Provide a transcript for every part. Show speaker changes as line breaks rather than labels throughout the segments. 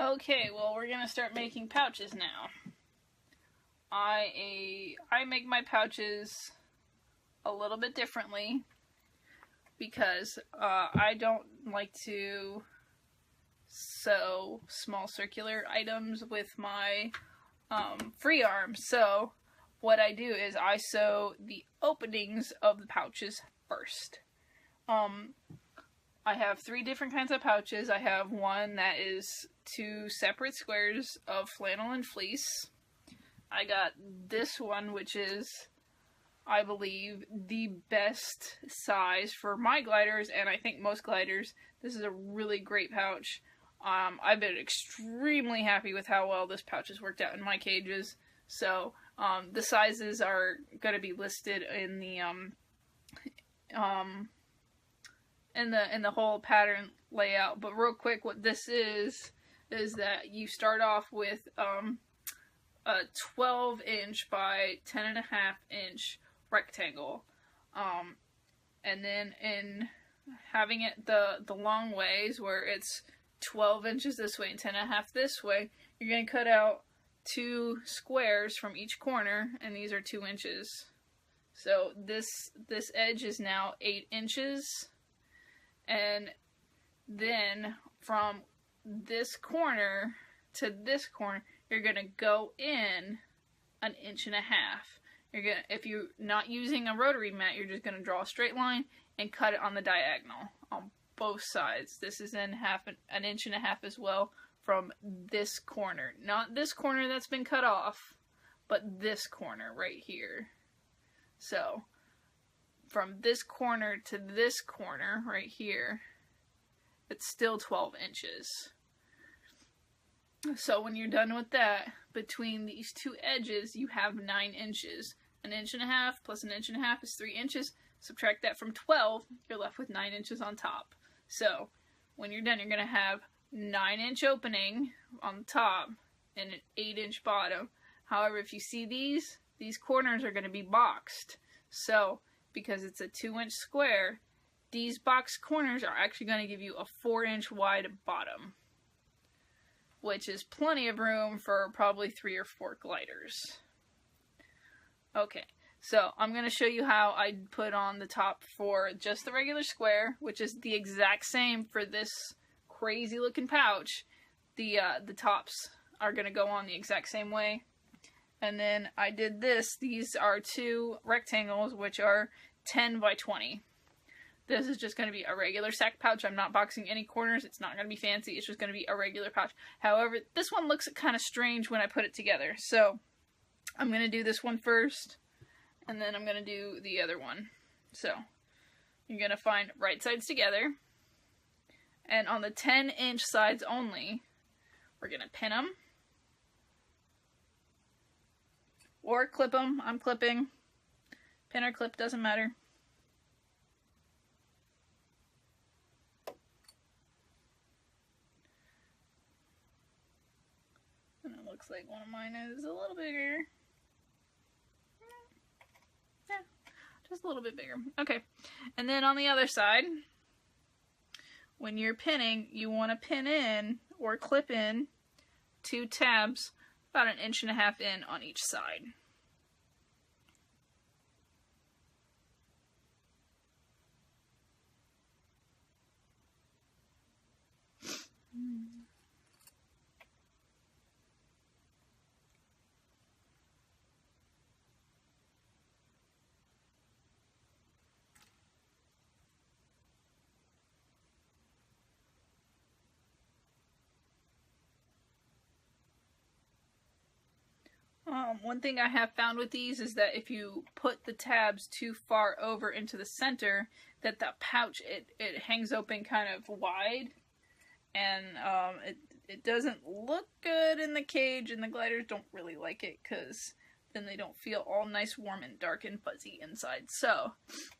Okay, well, we're gonna start making pouches now. I make my pouches a little bit differently because I don't like to sew small circular items with my free arm. So what I do is I sew the openings of the pouches first. I have 3 different kinds of pouches. I have one that is 2 separate squares of flannel and fleece. I got this one, which is, I believe, the best size for my gliders, and I think most gliders. This is a really great pouch. I've been extremely happy with how well this pouch has worked out in my cages. So the sizes are going to be listed in the whole pattern layout. But real quick, what this is that you start off with a 12-inch by 10.5 inch rectangle, and then in having it the long ways where it's 12 inches this way and 10.5 this way, you're going to cut out 2 squares from each corner, and these are 2 inches. So this edge is now 8 inches, and then from this corner to this corner, you're going to go in 1.5 inches. If you're not using a rotary mat, you're just going to draw a straight line and cut it on the diagonal on both sides. This is then 1.5 inches as well from this corner. Not this corner that's been cut off, but this corner right here. So from this corner to this corner right here, it's still 12 inches. So when you're done with that, between these 2 edges, you have 9 inches. 1.5 inches plus 1.5 inches is 3 inches. Subtract that from 12, you're left with 9 inches on top. So when you're done, you're going to have 9-inch opening on the top and an 8-inch bottom. However, if you see these corners are going to be boxed. So because it's a 2-inch square, these boxed corners are actually going to give you a 4-inch wide bottom, which is plenty of room for probably 3 or 4 gliders. Okay, so I'm going to show you how I put on the top for just the regular square, which is the exact same for this crazy looking pouch. The tops are going to go on the exact same way. And then I did this. These are 2 rectangles, which are 10 by 20. This is just going to be a regular sack pouch. I'm not boxing any corners. It's not going to be fancy. It's just going to be a regular pouch. However, this one looks kind of strange when I put it together. So I'm going to do this one first, and then I'm going to do the other one. So you're going to find right sides together. And on the 10-inch sides only, we're going to pin them. Or clip them. I'm clipping. Pin or clip, doesn't matter. Looks like one of mine is a little bigger. Yeah, just a little bit bigger. Okay, and then on the other side, when you're pinning, you want to pin in or clip in 2 tabs about 1.5 inches in on each side. One thing I have found with these is that if you put the tabs too far over into the center, that the pouch, it hangs open kind of wide, and it doesn't look good in the cage, and the gliders don't really like it because then they don't feel all nice, warm, and dark and fuzzy inside. So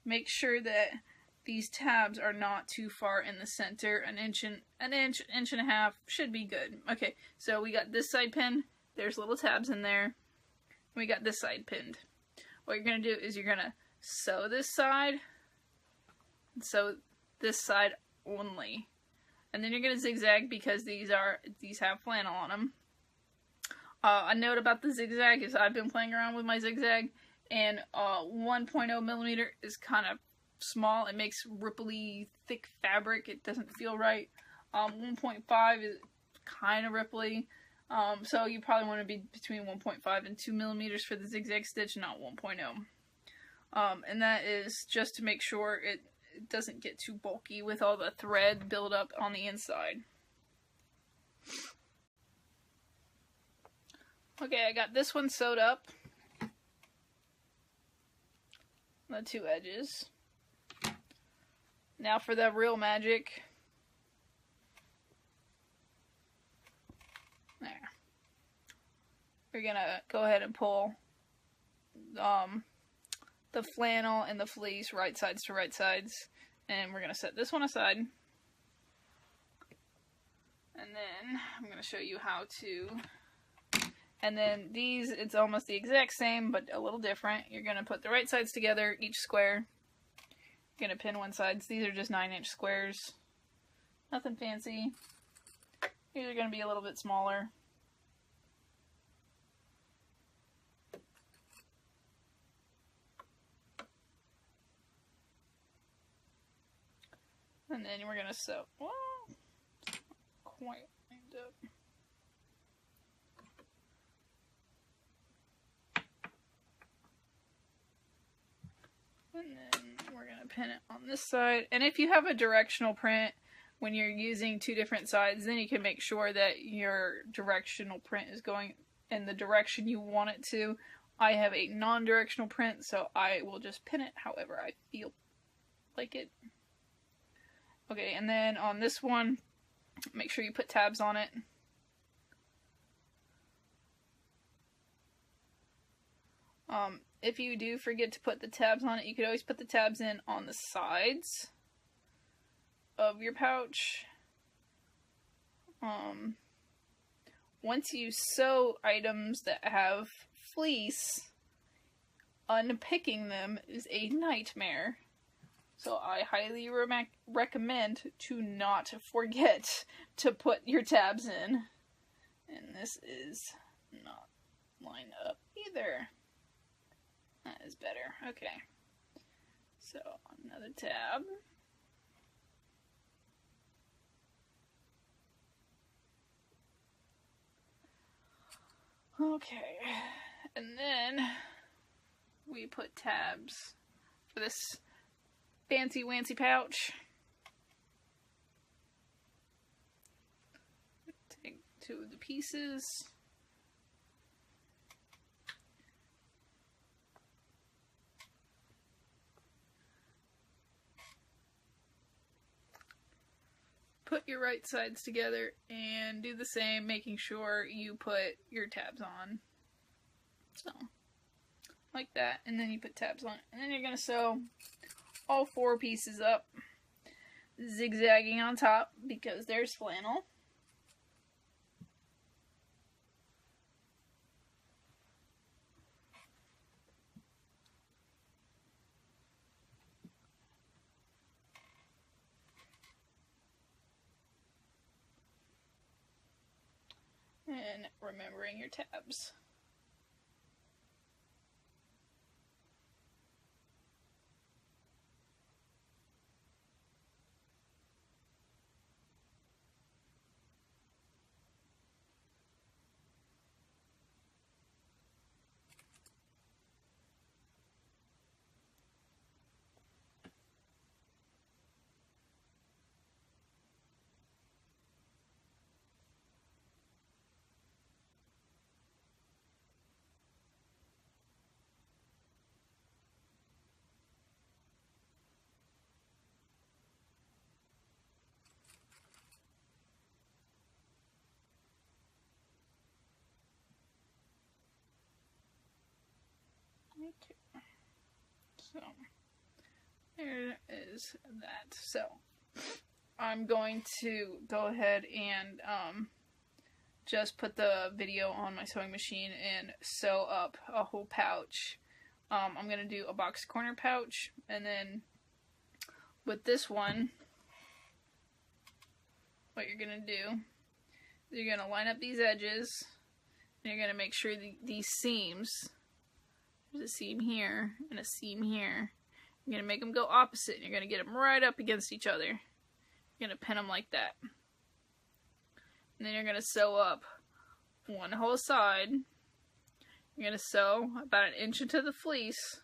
make sure that these tabs are not too far in the center. 1 inch, 1.5 inches should be good. Okay, so we got this side pinned. There's little tabs in there. We got this side pinned. What you're going to do is you're going to sew this side, and sew this side only. And then you're going to zigzag because these have flannel on them. A note about the zigzag is I've been playing around with my zigzag, and 1.0 millimeter is kind of small. It makes ripply, thick fabric. It doesn't feel right. 1.5 is kind of ripply. So you probably want to be between 1.5 and 2 millimeters for the zigzag stitch, not 1.0. And that is just to make sure it doesn't get too bulky with all the thread build up on the inside. Okay, I got this one sewed up. The two edges. Now for the real magic. There. We're gonna go ahead and pull the flannel and the fleece right sides to right sides, and we're gonna set this one aside. And then I'm gonna show you how to. And then these, it's almost the exact same, but a little different. You're gonna put the right sides together, each square. You're gonna pin one side. These are just 9-inch squares. Nothing fancy. These are gonna be a little bit smaller. And then we're gonna sew. Well, quite lined up. And then we're going to pin it on this side. And if you have a directional print, when you're using two different sides, then you can make sure that your directional print is going in the direction you want it to. I have a non-directional print, so I will just pin it however I feel like it. Okay, and then on this one, make sure you put tabs on it. If you do forget to put the tabs on it, you could always put the tabs in on the sides of your pouch. Once you sew items that have fleece, unpicking them is a nightmare. So I highly recommend to not forget to put your tabs in. And this is not lined up either. That is better. Okay. So, another tab. Okay. And then we put tabs for this fancy-wancy pouch. Take two of the pieces. Put your right sides together and do the same, making sure you put your tabs on. So, like that, and then you put tabs on. And then you're going to sew all 4 pieces up, zigzagging on top because there's flannel. And remembering your tabs. Okay, so there is that. So I'm going to go ahead and just put the video on my sewing machine and sew up a whole pouch. I'm going to do a box corner pouch, and then with this one, what you're going to do is you're going to line up these edges, and you're going to make sure these seams, there's a seam here and a seam here, you're going to make them go opposite, and you're going to get them right up against each other. You're going to pin them like that. And then you're going to sew up one whole side. You're going to sew about 1 inch into the fleece.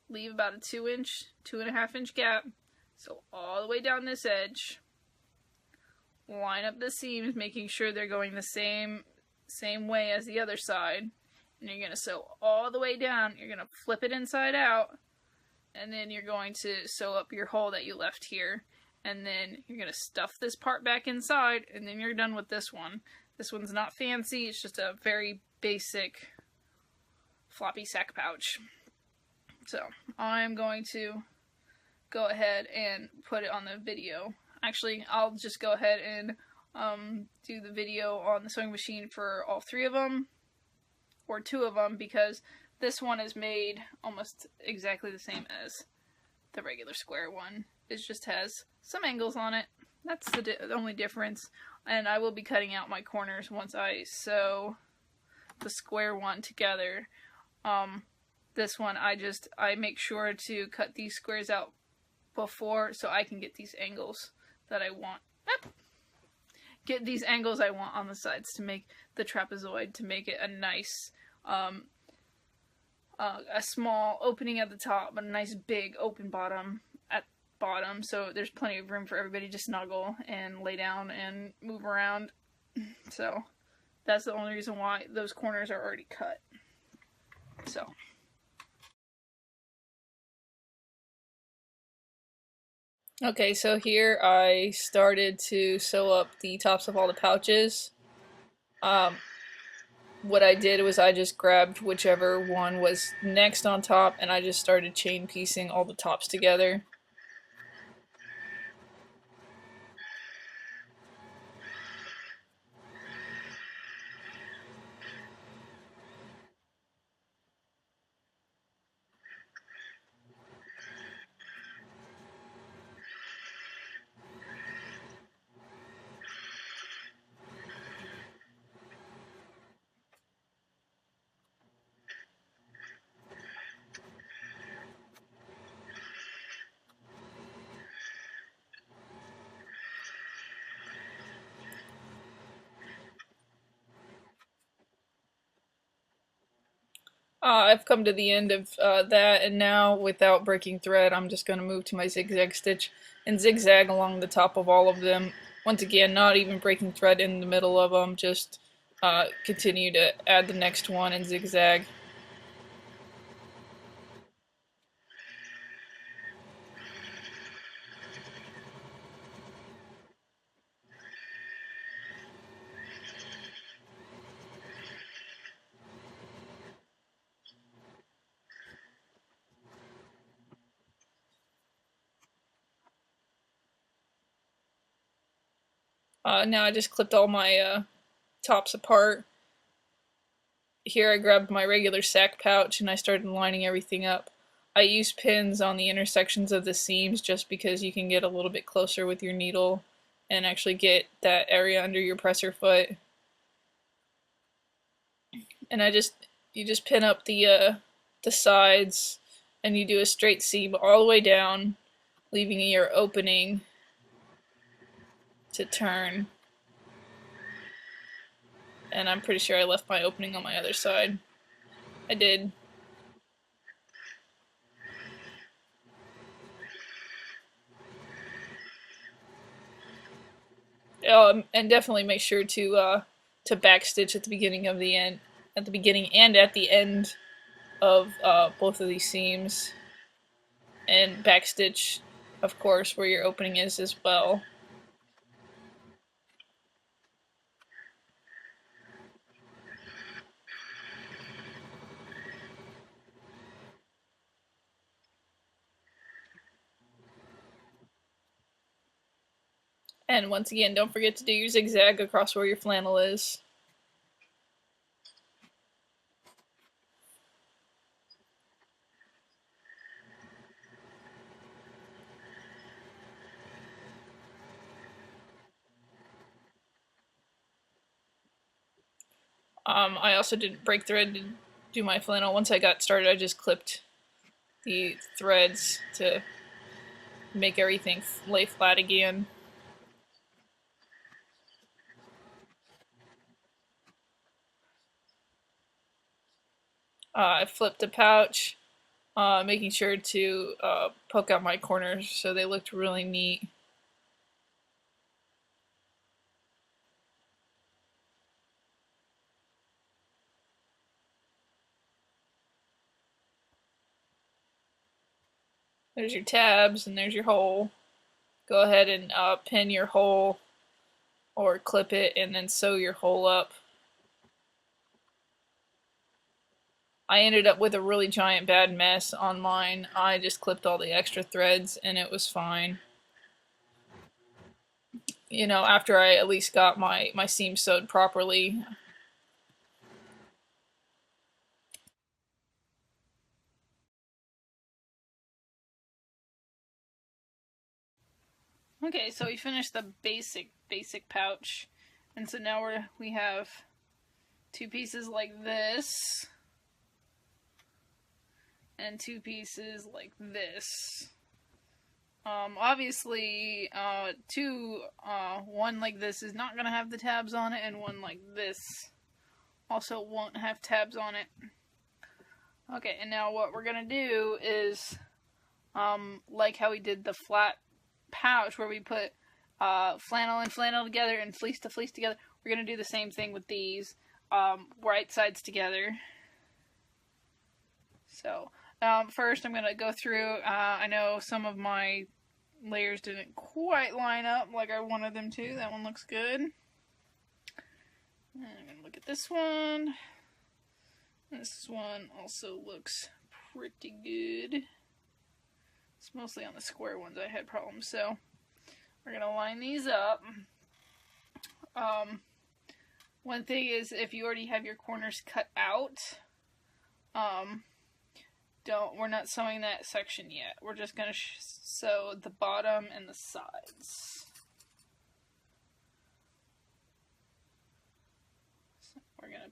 Leave about a 2.5 inch gap. Sew all the way down this edge. Line up the seams, making sure they're going the same way as the other side. And you're going to sew all the way down. You're going to flip it inside out. And then you're going to sew up your hole that you left here. And then you're going to stuff this part back inside, and then you're done with this one. This one's not fancy, it's just a very basic floppy sack pouch. So, I'm going to go ahead and put it on the video. Actually, I'll just go ahead and do the video on the sewing machine for all 3 of them, or 2 of them, because this one is made almost exactly the same as the regular square one. It just has some angles on it. That's the only difference. And I will be cutting out my corners once I sew the square one together. This one, I make sure to cut these squares out before, so I can get these angles that I want. Get these angles I want on the sides to make the trapezoid, to make it a nice, a small opening at the top, but a nice big open bottom bottom, so there's plenty of room for everybody to snuggle and lay down and move around. So that's the only reason why those corners are already cut. So okay, so here I started to sew up the tops of all the pouches. What I did was I just grabbed whichever one was next on top, and I just started chain piecing all the tops together. I've come to the end of that, and now, without breaking thread, I'm just going to move to my zigzag stitch and zigzag along the top of all of them. Once again, not even breaking thread in the middle of them, just continue to add the next one and zigzag. Now I just clipped all my tops apart. Here I grabbed my regular sack pouch and I started lining everything up. I use pins on the intersections of the seams just because you can get a little bit closer with your needle and actually get that area under your presser foot. And you just pin up the sides, and you do a straight seam all the way down, leaving your opening to turn. And I'm pretty sure I left my opening on my other side. I did. And definitely make sure to backstitch at the beginning of at the beginning and at the end of both of these seams, and backstitch, of course, where your opening is as well. And once again, don't forget to do your zigzag across where your flannel is. I also didn't break thread to do my flannel. Once I got started, I just clipped the threads to make everything lay flat again. I flipped a pouch, making sure to poke out my corners so they looked really neat. There's your tabs and there's your hole. Go ahead and pin your hole or clip it and then sew your hole up. I ended up with a really giant bad mess on mine. I just clipped all the extra threads and it was fine. You know, after I at least got my seam sewed properly. Okay, so we finished the basic pouch, and so now we have two pieces like this, and two pieces like this. Obviously, one like this is not gonna have the tabs on it, and one like this also won't have tabs on it. Okay, and now what we're gonna do is, like how we did the flat pouch where we put flannel and flannel together and fleece to fleece together, we're going to do the same thing with these, right sides together. So first I'm going to go through, I know some of my layers didn't quite line up like I wanted them to. That one looks good. And I'm going to look at this one. This one also looks pretty good. It's mostly on the square ones I had problems, so we're going to line these up. One thing is, if you already have your corners cut out, we're not sewing that section yet. We're just going to sew the bottom and the sides. So we're going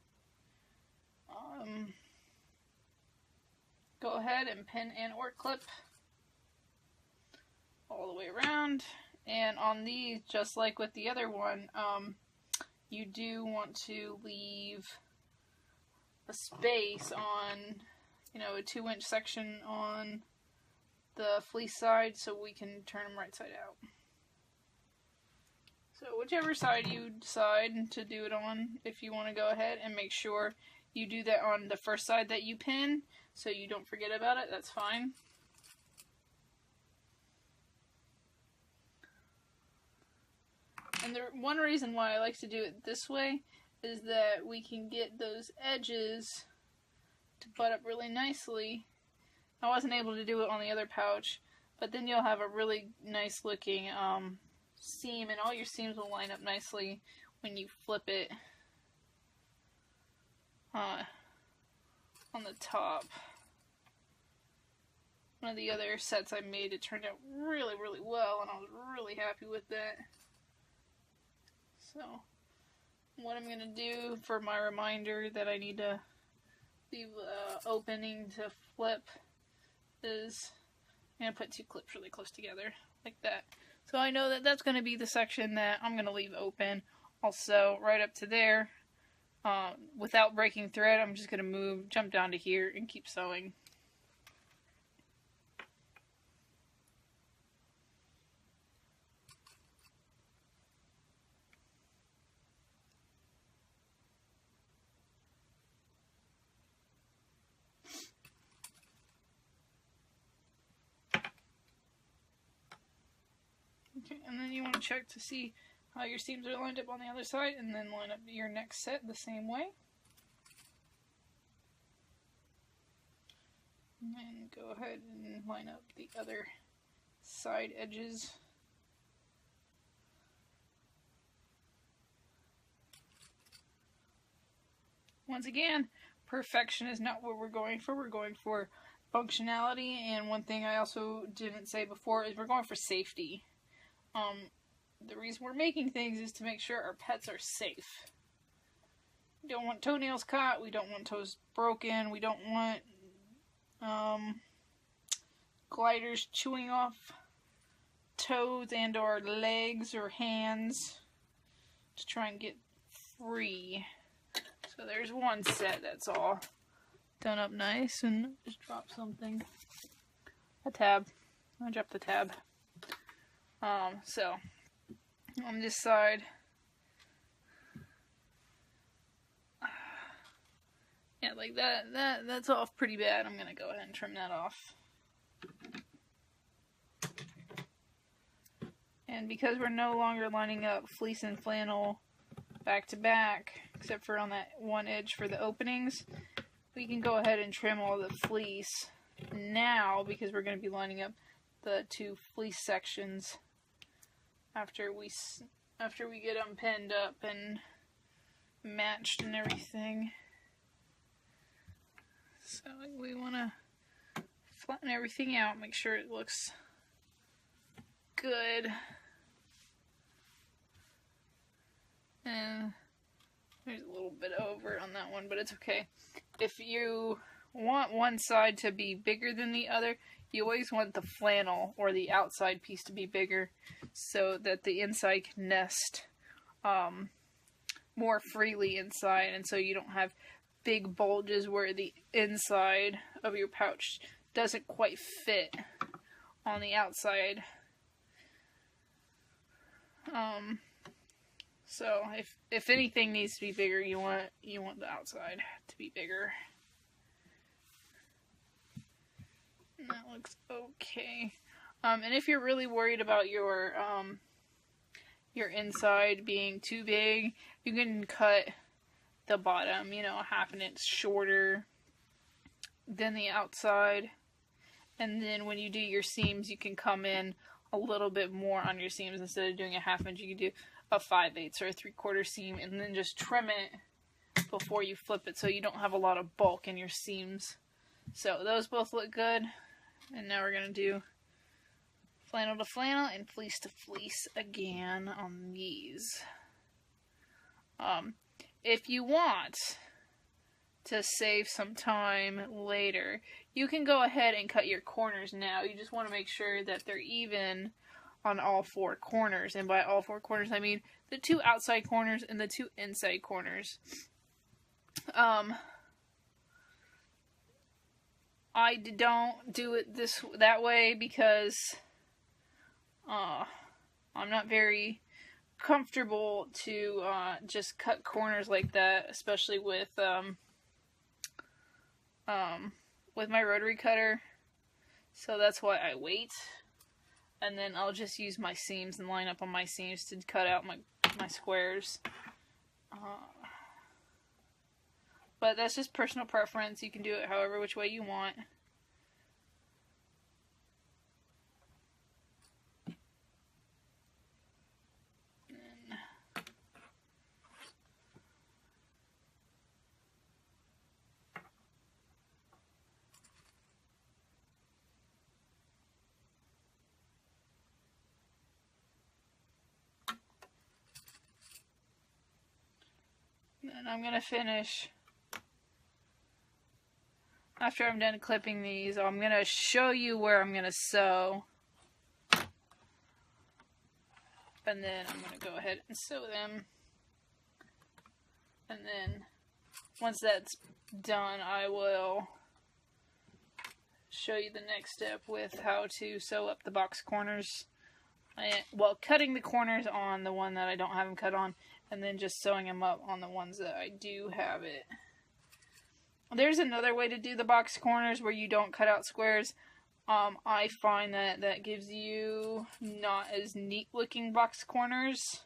to go ahead and pin and or clip all the way around. And on these, just like with the other one, you do want to leave a space on, you know, a 2-inch section on the fleece side so we can turn them right side out. So whichever side you decide to do it on, if you want to go ahead and make sure you do that on the first side that you pin so you don't forget about it, that's fine. And the one reason why I like to do it this way is that we can get those edges to butt up really nicely. I wasn't able to do it on the other pouch, but then you'll have a really nice looking seam, and all your seams will line up nicely when you flip it on the top. One of the other sets I made, it turned out really, really well, and I was really happy with that. So, what I'm going to do for my reminder that I need to leave opening to flip is I'm going to put 2 clips really close together, like that. So I know that that's going to be the section that I'm going to leave open. Also, right up to there, without breaking thread, I'm just going to jump down to here and keep sewing. Okay, and then you want to check to see how your seams are lined up on the other side, and then line up your next set the same way. And then go ahead and line up the other side edges. Once again, perfection is not what we're going for. We're going for functionality, and one thing I also didn't say before is we're going for safety. The reason we're making things is to make sure our pets are safe. We don't want toenails caught. We don't want toes broken. We don't want gliders chewing off toes and or legs or hands to try and get free. So there's one set that's all done up nice, and just drop something. A tab. I dropped the tab. So on this side, yeah, like that's off pretty bad. I'm gonna go ahead and trim that off. And because we're no longer lining up fleece and flannel back to back, except for on that one edge for the openings, we can go ahead and trim all the fleece now, because we're going to be lining up the two fleece sections after we get them pinned up and matched and everything. So we want to flatten everything out, make sure it looks good. And there's a little bit over on that one, but it's okay. If you want one side to be bigger than the other, you always want the flannel or the outside piece to be bigger so that the inside can nest more freely inside, and so you don't have big bulges where the inside of your pouch doesn't quite fit on the outside. So if anything needs to be bigger, you want the outside to be bigger. And that looks okay. And if you're really worried about your inside being too big, you can cut the bottom, you know, 1/2 inch shorter than the outside. And then when you do your seams, you can come in a little bit more on your seams. Instead of doing a 1/2 inch, you can do a 5/8 or a 3/4 seam, and then just trim it before you flip it so you don't have a lot of bulk in your seams. So those both look good. And now we're going to do flannel to flannel and fleece to fleece again on these. If you want to save some time later, you can go ahead and cut your corners now. You just want to make sure that they're even on all 4 corners. And by all 4 corners, I mean the 2 outside corners and the 2 inside corners. I don't do it that way because I'm not very comfortable to just cut corners like that, especially with my rotary cutter. So that's why I wait, and then I'll just use my seams and line up on my seams to cut out my squares. But that's just personal preference. You can do it however which way you want. And I'm going to finish. After I'm done clipping these, I'm going to show you where I'm going to sew. And then I'm going to go ahead and sew them. And then once that's done, I will show you the next step with how to sew up the box corners. Well, cutting the corners on the one that I don't have them cut on, and then just sewing them up on the ones that I do have it. There's another way to do the box corners where you don't cut out squares. I find that gives you not as neat looking box corners,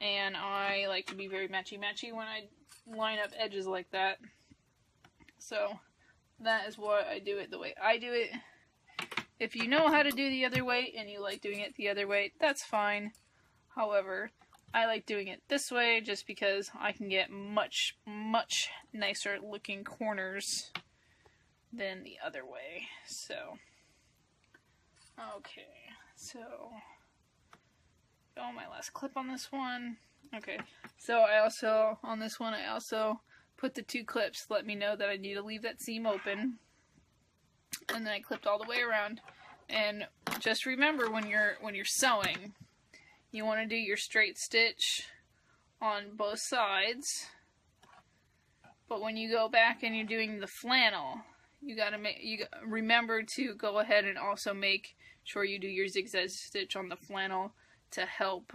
and I like to be very matchy-matchy when I line up edges like that. So that is why I do it the way I do it. If you know how to do the other way and you like doing it the other way, that's fine. However, I like doing it this way just because I can get much, much nicer looking corners than the other way. So, okay, so, oh, my last clip on this one. Okay, so I also, on this one, I also put the 2 clips to let me know that I need to leave that seam open. And then I clipped all the way around. And just remember, when you're sewing, you want to do your straight stitch on both sides. But when you go back and you're doing the flannel, remember to go ahead and also make sure you do your zigzag stitch on the flannel to help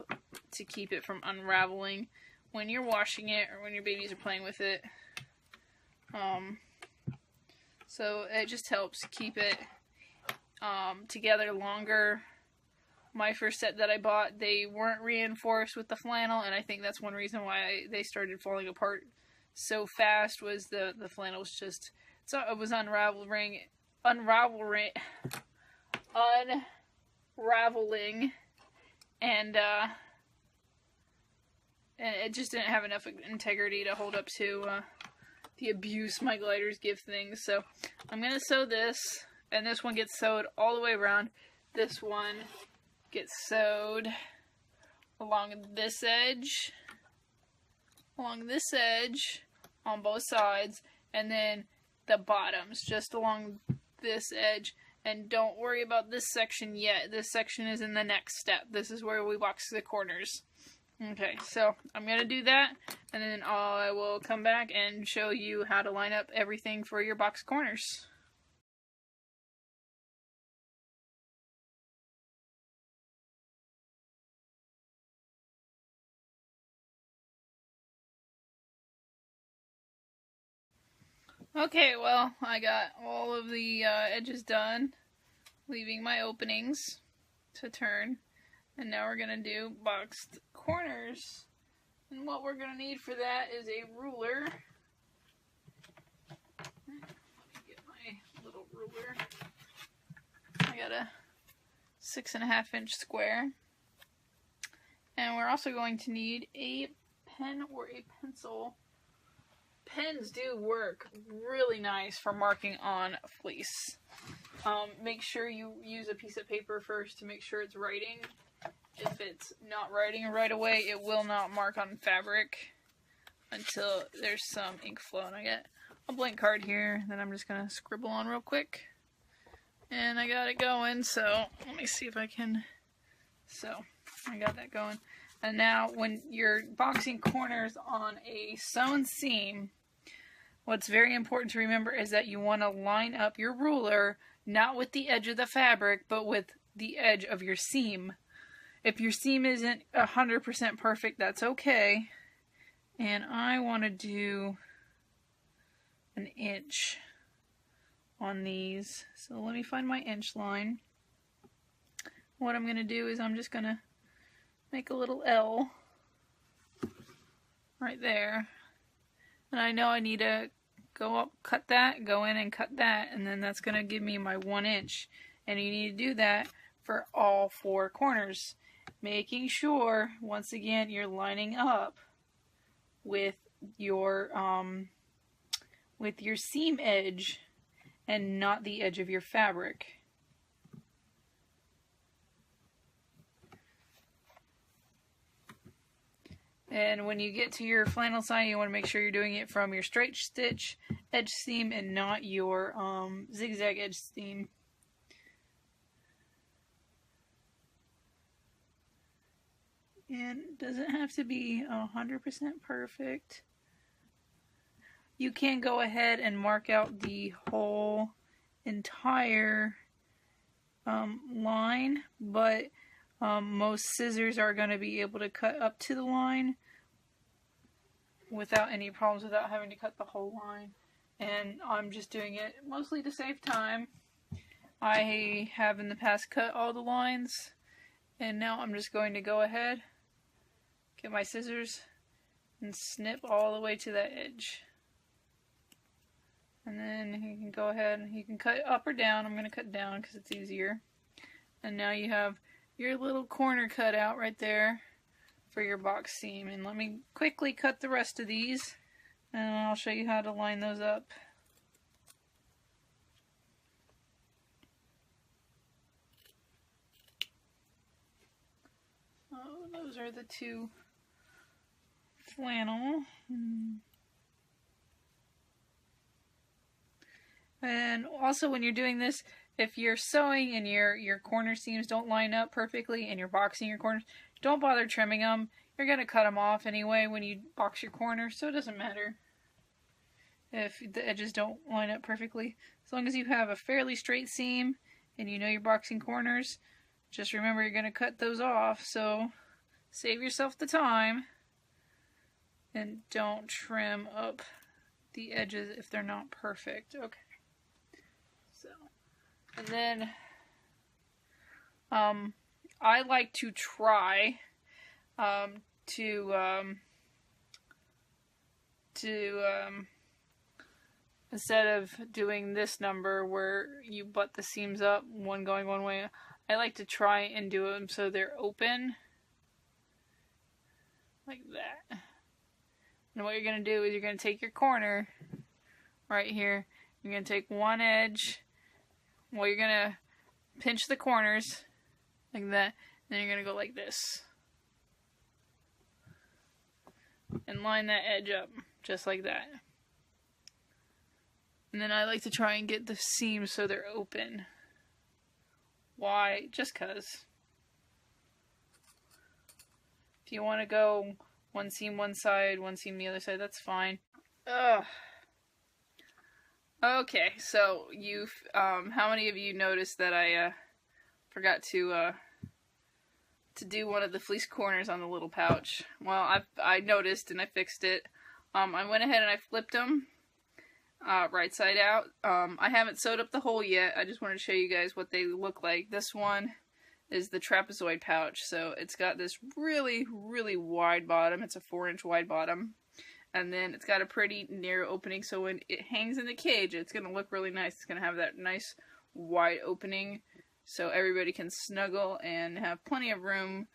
to keep it from unraveling when you're washing it or when your babies are playing with it. So it just helps keep it together longer. My first set that I bought, they weren't reinforced with the flannel, and I think that's one reason why they started falling apart so fast, was the flannel was just, so it was unraveling, and it just didn't have enough integrity to hold up to the abuse my gliders give things. So I'm going to sew this, and this one gets sewed all the way around. This one gets sewed along this edge, on both sides, and then the bottoms just along this edge. And don't worry about this section yet. This section is in the next step. This is where we box the corners. Okay, so I'm going to do that, and then I will come back and show you how to line up everything for your box corners. Okay, well, I got all of the edges done, leaving my openings to turn. And now we're going to do boxed corners. And what we're going to need for that is a ruler. Let me get my little ruler. I got a 6.5 inch square. And we're also going to need a pen or a pencil. Pens do work really nice for marking on fleece. Make sure you use a piece of paper first to make sure it's writing. If it's not writing right away, it will not mark on fabric until there's some ink flowing. I got a blank card here that I'm just going to scribble on real quick. And I got it going, so let me see if I can. So, I got that going. And now, when you're boxing corners on a sewn seam, what's very important to remember is that you want to line up your ruler not with the edge of the fabric, but with the edge of your seam. If your seam isn't 100% perfect, that's okay. And I want to do an inch on these. So let me find my inch line. What I'm going to do is I'm just going to make a little L right there. And I know I need to go up, cut that, go in and cut that, and then that's going to give me my 1 inch. And you need to do that for all 4 corners. Making sure, once again, you're lining up with your seam edge and not the edge of your fabric. And when you get to your flannel side, you want to make sure you're doing it from your straight stitch edge seam and not your zigzag edge seam. And it doesn't have to be 100% perfect. You can go ahead and mark out the whole entire line, but most scissors are going to be able to cut up to the line without any problems, without having to cut the whole line. And I'm just doing it mostly to save time. I have in the past cut all the lines, and now I'm just going to go ahead, get my scissors, and snip all the way to that edge. And then you can go ahead and you can cut up or down. I'm going to cut down because it's easier. And now you have your little corner cut out right there for your box seam. And let me quickly cut the rest of these, and I'll show you how to line those up. Oh, those are the 2 flannel. And also when you're doing this, if you're sewing and your corner seams don't line up perfectly and you're boxing your corners, don't bother trimming them. You're going to cut them off anyway when you box your corners, so it doesn't matter if the edges don't line up perfectly. As long as you have a fairly straight seam and you know you're boxing corners, just remember you're going to cut those off, so save yourself the time and don't trim up the edges if they're not perfect. Okay. So, and then I like to try instead of doing this number where you butt the seams up, one going one way, I like to try and do them so they're open like that. And what you're going to do is you're going to take your corner right here, you're going to take one edge, well, you're going to pinch the corners like that, and then you're going to go like this and line that edge up just like that. And then I like to try and get the seams so they're open. Why? Just 'cause. If you want to go one seam one side, one seam the other side, that's fine. Ugh. Okay, so how many of you noticed that I forgot to do one of the fleece corners on the little pouch? Well, I noticed and I fixed it. I went ahead and I flipped them right side out. I haven't sewed up the hole yet. I just wanted to show you guys what they look like. This one is the trapezoid pouch, so it's got this really, really wide bottom. It's a 4-inch wide bottom. And then it's got a pretty narrow opening, so when it hangs in the cage, it's going to look really nice. It's going to have that nice wide opening, so everybody can snuggle and have plenty of room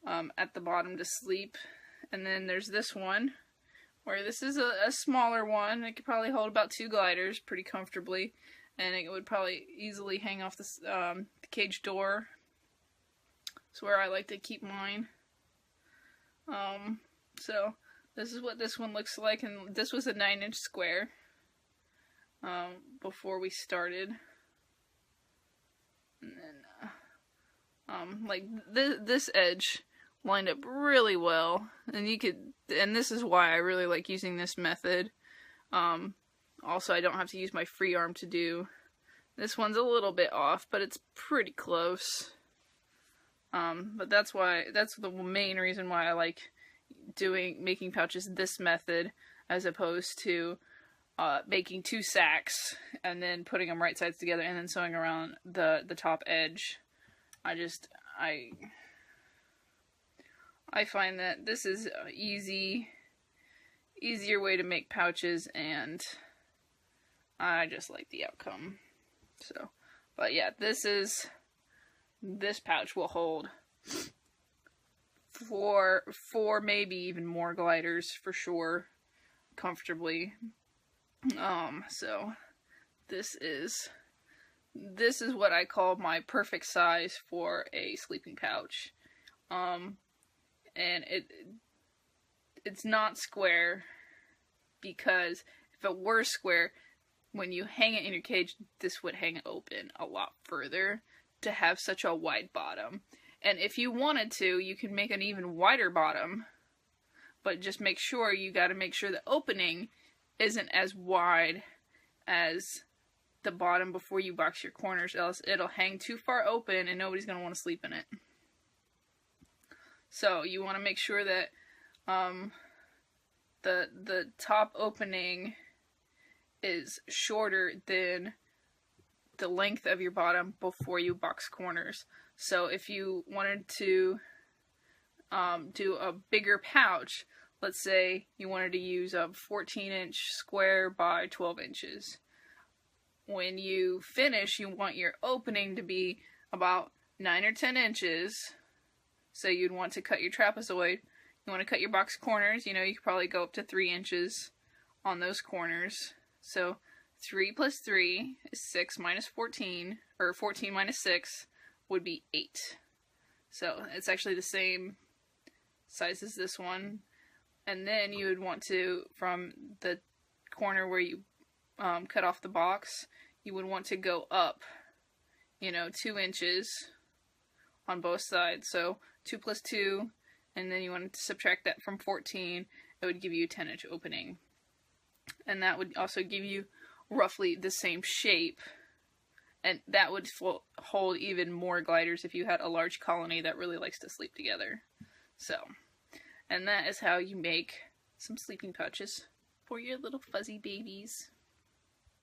at the bottom to sleep. And then there's this one, where this is a smaller one. It could probably hold about 2 gliders pretty comfortably, and it would probably easily hang off the cage door. It's where I like to keep mine. So this is what this one looks like, and this was a 9-inch square before we started. And then like this edge lined up really well, and this is why I really like using this method. Also, I don't have to use my free arm to do. This one's a little bit off, but it's pretty close. But that's the main reason why I like making pouches this method, as opposed to making 2 sacks and then putting them right sides together and then sewing around the top edge. I find that this is an easier way to make pouches, and I just like the outcome. So, but yeah, this pouch will hold 4 maybe even more gliders for sure, comfortably. So this is what I call my perfect size for a sleeping pouch. And it's not square, because if it were square, when you hang it in your cage, this would hang open a lot further to have such a wide bottom. And if you wanted to, you can make an even wider bottom, but just make sure the opening isn't as wide as the bottom before you box your corners, else it'll hang too far open and nobody's going to want to sleep in it. So you want to make sure that the top opening is shorter than the length of your bottom before you box corners. So if you wanted to do a bigger pouch, let's say you wanted to use a 14-inch square by 12 inches. When you finish, you want your opening to be about 9 or 10 inches. So you'd want to cut your trapezoid. You want to cut your box corners. You could probably go up to 3 inches on those corners. So 3 plus 3 is 6 minus 14, or 14 minus 6 would be 8. So it's actually the same size as this one. And then you would want to, from the corner where you cut off the box, you would want to go up, 2 inches on both sides. So 2 plus 2, and then you want to subtract that from 14. It would give you a 10-inch opening. And that would also give you roughly the same shape. And that would hold even more gliders if you had a large colony that really likes to sleep together. So, and that is how you make some sleeping pouches for your little fuzzy babies.